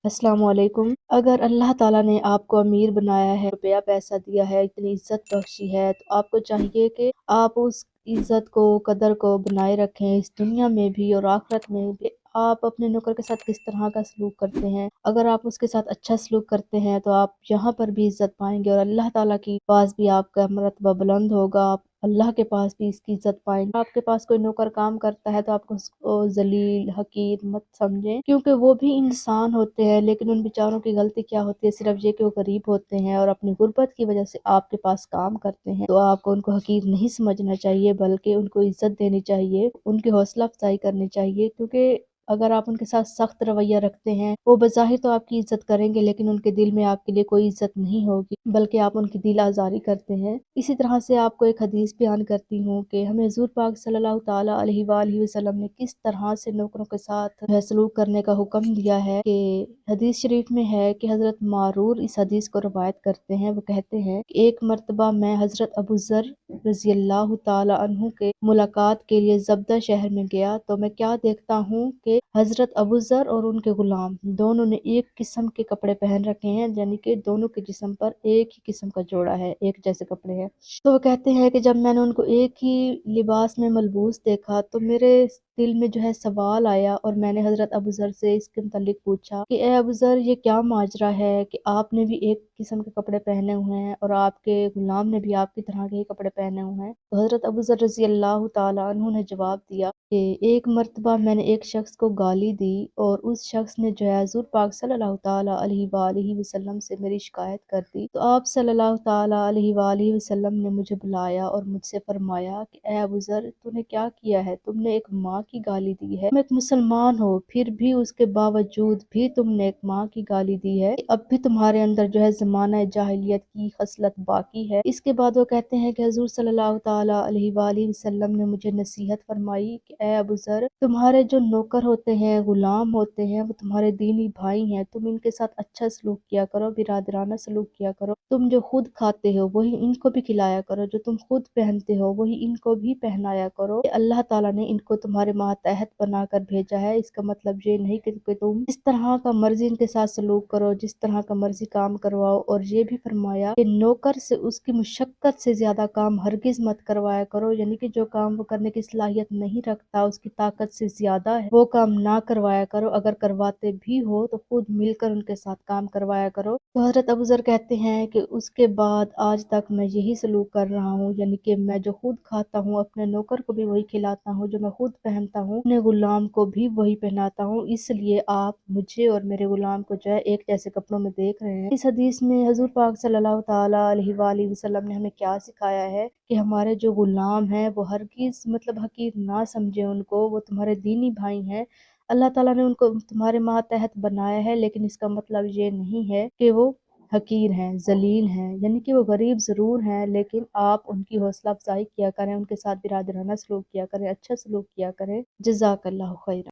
अस्सलाम वालेकुम। अगर अल्लाह ताला ने आपको अमीर बनाया है, रुपया पैसा दिया है, इतनी इज्जत बख्शी है, तो आपको चाहिए कि आप उस इज्जत को, कदर को बनाए रखें, इस दुनिया में भी और आखिरत में भी। आप अपने नौकर के साथ किस तरह का सलूक करते हैं, अगर आप उसके साथ अच्छा सलूक करते हैं तो आप यहाँ पर भी इज्जत पाएंगे और अल्लाह ताला के पास भी आपका मर्तबा बुलंद होगा। आप अल्लाह के पास भी इसकी इज्जत पाएंगे। आपके पास कोई नौकर काम करता है तो आपको उसको जलील हकीर मत समझें, क्योंकि वो भी इंसान होते हैं। लेकिन उन बेचारों की गलती क्या होती है, सिर्फ ये कि वो गरीब होते हैं और अपनी गुर्बत की वजह से आपके पास काम करते हैं। तो आपको उनको हकीर नहीं समझना चाहिए, बल्कि उनको इज्जत देनी चाहिए, उनकी हौसला अफजाई करनी चाहिए। क्योंकि अगर आप उनके साथ सख्त रवैया रखते हैं, वो बज़ाहिर तो आपकी इज्जत करेंगे, लेकिन उनके दिल में आपके लिए कोई इज्जत नहीं होगी, बल्कि आप उनकी दिल आज़ारी करते हैं। इसी तरह से आपको एक हदीस बयान करती हूँ कि हमें हुज़ूर पाक सल्लल्लाहु ताला अलैहि वालैहि वसल्लम ने किस तरह से नौकरों के साथ सलूक करने का हुक्म दिया है। कि हदीस शरीफ में है कि हज़रत मारूर इस हदीस को रवायत करते हैं। वो कहते हैं कि एक मर्तबा मैं हज़रत अबू ज़र रज़ी अल्लाह ताला अन्हु के मुलाकात के लिए ज़ब्दा शहर में गया, तो मैं क्या देखता हूँ कि हज़रत अबू ज़र और उनके गुलाम दोनों ने एक किस्म के कपड़े पहन रखे हैं, यानी कि दोनों के जिस्म पर एक ही किस्म का जोड़ा है, एक जैसे कपड़े हैं। तो वो कहते हैं कि जब मैंने उनको एक ही लिबास में मलबूस देखा तो मेरे दिल में जो है सवाल आया, और मैंने हज़रत अबू ज़र से इसके मुतालिक पूछा कि ए अबू ज़र, ये क्या माजरा है कि आपने भी एक किस्म के कपड़े पहने हुए हैं और आपके गुलाम ने भी आपकी तरह के ही कपड़े पहने हुए हैं। तो हज़रत अबू ज़र रज़ी अल्लाह ताला अन्हु ने जवाब दिया कि एक मर्तबा मैंने एक शख्स को गाली दी और उस शख्स ने जो है हुज़ूर पाक सल्लल्लाहु ताला अलैहि वसल्लम से मेरी शिकायत कर दी। तो आप सल्लल्लाहु ताला अलैहि वसल्लम ने मुझे बुलाया और मुझसे फरमाया कि ए अबू ज़र, तूने क्या किया है? तुमने एक माँ की गाली दी है। तुम एक मुसलमान हो, फिर भी उसके बावजूद भी तुमने एक माँ की गाली दी है। अब भी तुम्हारे अंदर जो है ज़माना जाहिलियत की खसलत बाकी है। इसके बाद वो कहते हैं कि हुज़ूर सल्लल्लाहु ताला अलैहि वसल्लम ने मुझे नसीहत फरमाई कि ए अबू ज़र, तुम्हारे जो नौकर होते हैं, गुलाम होते हैं, वो तुम्हारे दीनी भाई हैं। तुम इनके साथ अच्छा सलूक किया करो, बिरादराना सलूक किया करो। तुम जो खुद खाते हो वही इनको भी खिलाया करो, जो तुम खुद पहनते हो वही इनको भी पहनाया करो। अल्लाह ताला ने इनको तुम्हारे मातहत बनाकर भेजा है। इसका मतलब ये नहीं कि तुम जिस तरह का मर्जी इनके साथ सलूक करो, जिस तरह का मर्जी काम करवाओ। और ये भी फरमाया कि नौकर से उसकी मुशक्कत से ज्यादा काम हरगिज मत करवाया करो, यानी कि जो काम वो करने की सलाहियत नहीं रखता, उसकी ताकत से ज्यादा है, वो काम ना करवाया करो। अगर करवाते भी हो तो खुद मिलकर उनके साथ काम करवाया करो। तो हजरत अबू ज़र कहते हैं कि उसके बाद आज तक मैं यही सलूक कर रहा हूँ, यानी कि मैं जो खुद खाता हूँ अपने नौकर को भी वही खिलाता हूँ, जो मैं खुद पहनता हूँ अपने गुलाम को भी वही पहनाता हूँ। इसलिए आप मुझे और मेरे गुलाम को जो है एक जैसे कपड़ों में देख रहे हैं। इस हदीस में हुज़ूर पाक सल्लल्लाहु ताला अलैहि वसल्लम ने हमें क्या सिखाया है कि हमारे जो गुलाम हैं वो हरगिज मतलब हकीर ना समझे उनको, वो तुम्हारे दीनी भाई हैं। अल्लाह ताला ने उनको तुम्हारे मातहत बनाया है, लेकिन इसका मतलब ये नहीं है कि वो हकीर हैं, जलील हैं, यानी कि वो गरीब ज़रूर हैं, लेकिन आप उनकी हौसला अफजाई किया करें, उनके साथ बिरादराना सलूक किया करें, अच्छा सलूक किया करें। जज़ाकल्लाहु खैर।